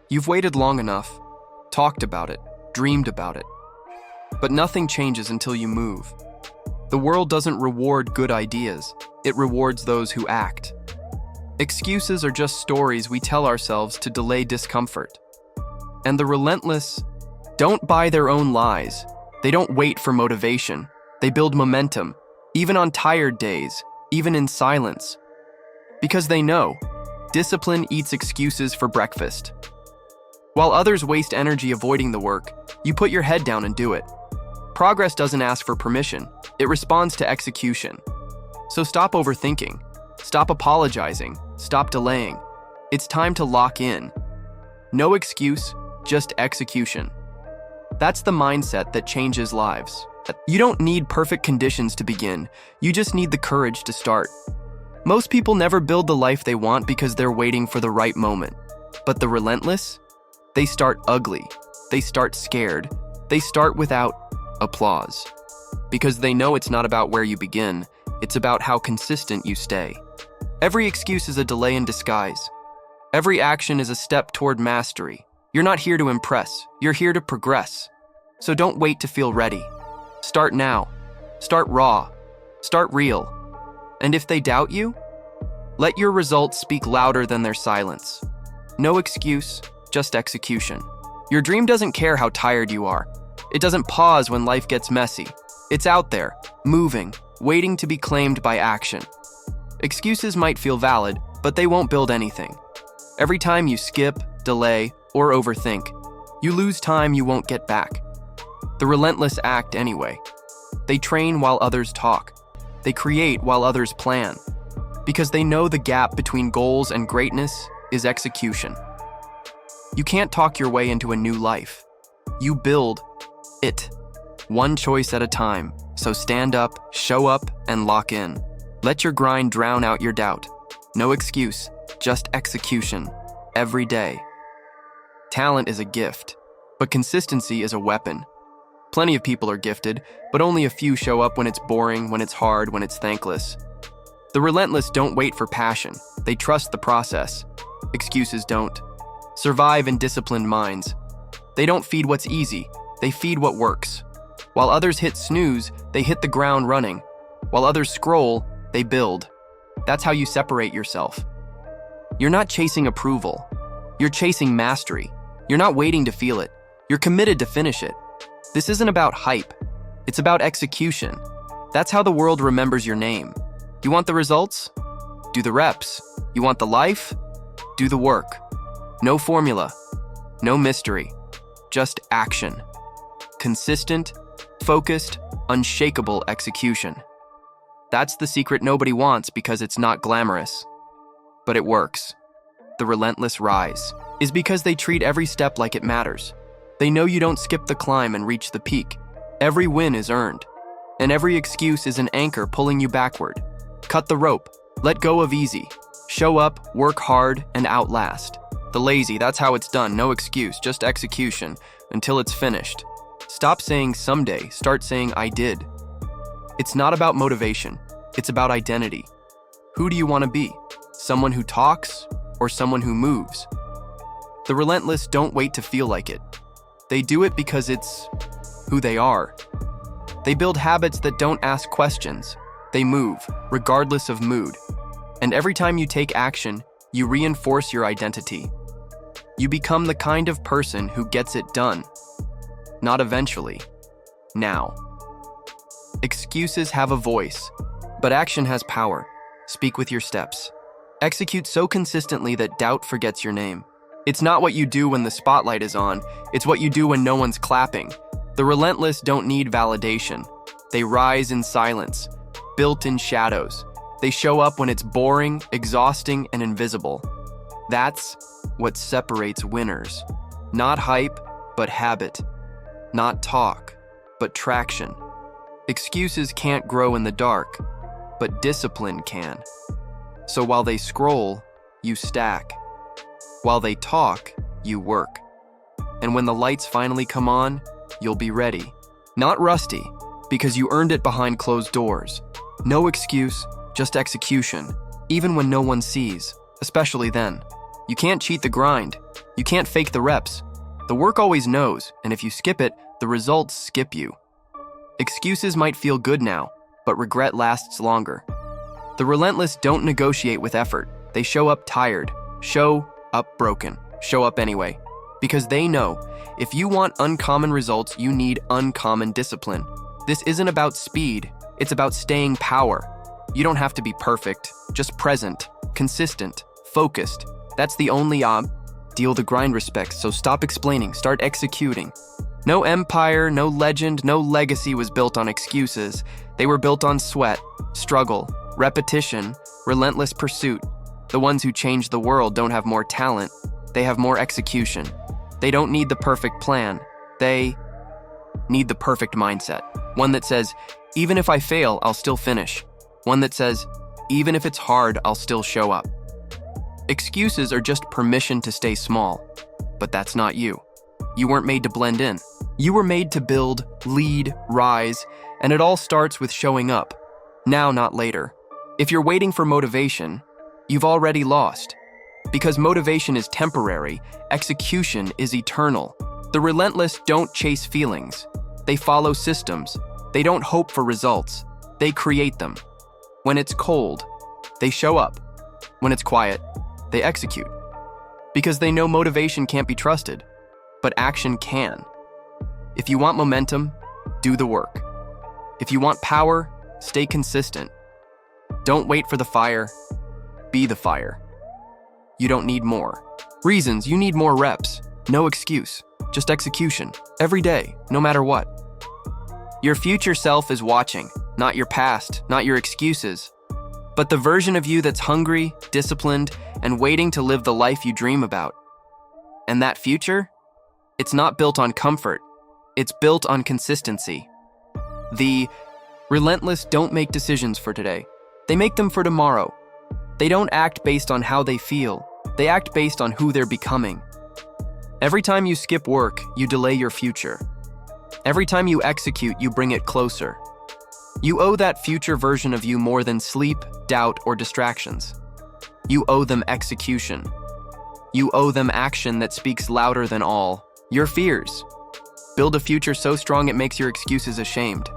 You've waited long enough, talked about it, dreamed about it. But nothing changes until you move. The world doesn't reward good ideas, it rewards those who act. Excuses are just stories we tell ourselves to delay discomfort. And the relentless don't buy their own lies. They don't wait for motivation. They build momentum, even on tired days, even in silence. Because they know, discipline eats excuses for breakfast. While others waste energy avoiding the work, you put your head down and do it. Progress doesn't ask for permission, it responds to execution. So stop overthinking, stop apologizing, stop delaying. It's time to lock in. No excuse, just execution. That's the mindset that changes lives. You don't need perfect conditions to begin, you just need the courage to start. Most people never build the life they want because they're waiting for the right moment. But the relentless? They start ugly, they start scared, they start without applause. Because they know it's not about where you begin, it's about how consistent you stay. Every excuse is a delay in disguise. Every action is a step toward mastery. You're not here to impress, you're here to progress. So don't wait to feel ready. Start now. Start raw. Start real. And if they doubt you, let your results speak louder than their silence. No excuse, just execution. Your dream doesn't care how tired you are. It doesn't pause when life gets messy. It's out there, moving, waiting to be claimed by action. Excuses might feel valid, but they won't build anything. Every time you skip, delay, or overthink, you lose time you won't get back. The relentless act anyway. They train while others talk. They create while others plan. Because they know the gap between goals and greatness is execution. You can't talk your way into a new life. You build it, one choice at a time. So stand up, show up, and lock in. Let your grind drown out your doubt. No excuse, just execution, every day. Talent is a gift, but consistency is a weapon. Plenty of people are gifted, but only a few show up when it's boring, when it's hard, when it's thankless. The relentless don't wait for passion. They trust the process. Excuses don't. Survive in disciplined minds. They don't feed what's easy. They feed what works. While others hit snooze, they hit the ground running. While others scroll, they build. That's how you separate yourself. You're not chasing approval. You're chasing mastery. You're not waiting to feel it. You're committed to finish it. This isn't about hype. It's about execution. That's how the world remembers your name. You want the results? Do the reps. You want the life? Do the work. No formula. No mystery. Just action. Consistent, focused, unshakable execution. That's the secret nobody wants because it's not glamorous. But it works. The relentless rise is because they treat every step like it matters. They know you don't skip the climb and reach the peak. Every win is earned, and every excuse is an anchor pulling you backward. Cut the rope, let go of easy. Show up, work hard, and outlast. The lazy, that's how it's done, no excuse, just execution, until it's finished. Stop saying someday, start saying I did. It's not about motivation, it's about identity. Who do you want to be? Someone who talks, or someone who moves? The relentless don't wait to feel like it. They do it because it's who they are. They build habits that don't ask questions. They move, regardless of mood. And every time you take action, you reinforce your identity. You become the kind of person who gets it done. Not eventually. Now. Excuses have a voice, but action has power. Speak with your steps. Execute so consistently that doubt forgets your name. It's not what you do when the spotlight is on, it's what you do when no one's clapping. The relentless don't need validation. They rise in silence, built in shadows. They show up when it's boring, exhausting, and invisible. That's what separates winners. Not hype, but habit. Not talk, but traction. Excuses can't grow in the dark, but discipline can. So while they scroll, you stack. While they talk, you work. And when the lights finally come on, you'll be ready. Not rusty, because you earned it behind closed doors. No excuse, just execution, even when no one sees, especially then. You can't cheat the grind. You can't fake the reps. The work always knows, and if you skip it, the results skip you. Excuses might feel good now, but regret lasts longer. The relentless don't negotiate with effort. They show up tired, show up broken, show up anyway. Because they know, if you want uncommon results, you need uncommon discipline. This isn't about speed, it's about staying power. You don't have to be perfect, just present, consistent, focused. That's the only deal the grind respects, so stop explaining, start executing. No empire, no legend, no legacy was built on excuses. They were built on sweat, struggle, repetition, relentless pursuit. The ones who change the world don't have more talent, they have more execution. They don't need the perfect plan, they need the perfect mindset. One that says, even if I fail, I'll still finish. One that says, even if it's hard, I'll still show up. Excuses are just permission to stay small, but that's not you. You weren't made to blend in. You were made to build, lead, rise, and it all starts with showing up. Now, not later. If you're waiting for motivation, you've already lost. Because motivation is temporary, execution is eternal. The relentless don't chase feelings. They follow systems. They don't hope for results. They create them. When it's cold, they show up. When it's quiet, they execute. Because they know motivation can't be trusted, but action can. If you want momentum, do the work. If you want power, stay consistent. Don't wait for the fire, be the fire. You don't need more reasons, you need more reps. No excuse, just execution. Every day, no matter what. Your future self is watching, not your past, not your excuses, but the version of you that's hungry, disciplined, and waiting to live the life you dream about. And that future? It's not built on comfort, it's built on consistency. The relentless don't make decisions for today. They make them for tomorrow. They don't act based on how they feel. They act based on who they're becoming. Every time you skip work, you delay your future. Every time you execute, you bring it closer. You owe that future version of you more than sleep, doubt, or distractions. You owe them execution. You owe them action that speaks louder than all your fears. Build a future so strong it makes your excuses ashamed.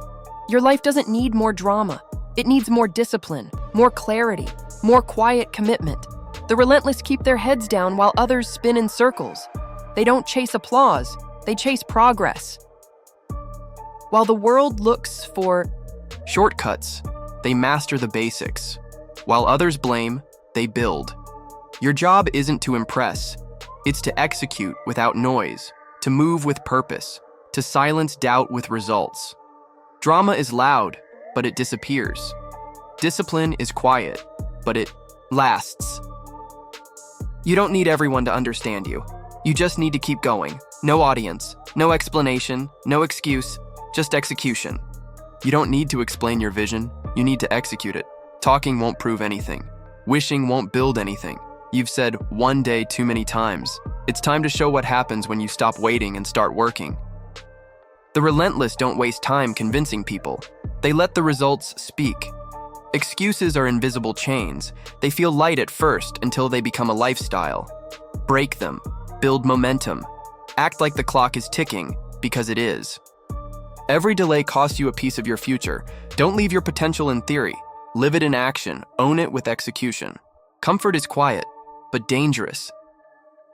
Your life doesn't need more drama. It needs more discipline, more clarity, more quiet commitment. The relentless keep their heads down while others spin in circles. They don't chase applause, they chase progress. While the world looks for shortcuts, they master the basics. While others blame, they build. Your job isn't to impress, it's to execute without noise, to move with purpose, to silence doubt with results. Drama is loud, but it disappears. Discipline is quiet, but it lasts. You don't need everyone to understand you. You just need to keep going. No audience, no explanation, no excuse, just execution. You don't need to explain your vision, you need to execute it. Talking won't prove anything. Wishing won't build anything. You've said one day too many times. It's time to show what happens when you stop waiting and start working. The relentless don't waste time convincing people. They let the results speak. Excuses are invisible chains. They feel light at first until they become a lifestyle. Break them. Build momentum. Act like the clock is ticking, because it is. Every delay costs you a piece of your future. Don't leave your potential in theory. Live it in action. Own it with execution. Comfort is quiet, but dangerous.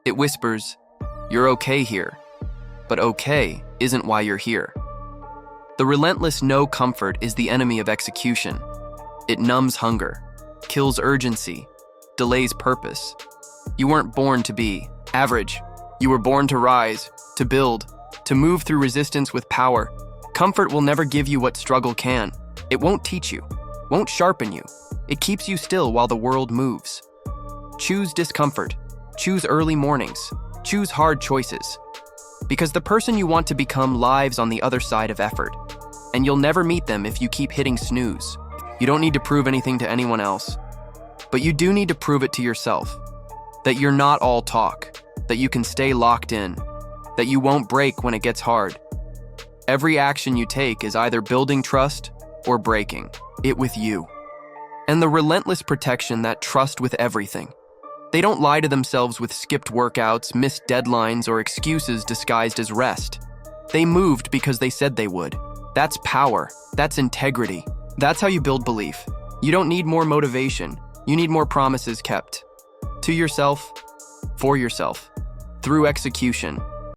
It whispers, "You're okay here." But okay isn't why you're here. The relentless no comfort is the enemy of execution. It numbs hunger, kills urgency, delays purpose. You weren't born to be average. You were born to rise, to build, to move through resistance with power. Comfort will never give you what struggle can. It won't teach you, won't sharpen you. It keeps you still while the world moves. Choose discomfort. Choose early mornings. Choose hard choices. Because the person you want to become lives on the other side of effort. And you'll never meet them if you keep hitting snooze. You don't need to prove anything to anyone else. But you do need to prove it to yourself. That you're not all talk. That you can stay locked in. That you won't break when it gets hard. Every action you take is either building trust or breaking it with you. And the relentless protection that trust with everything. They don't lie to themselves with skipped workouts, missed deadlines, or excuses disguised as rest. They moved because they said they would. That's power. That's integrity. That's how you build belief. You don't need more motivation. You need more promises kept. To yourself, for yourself, through execution.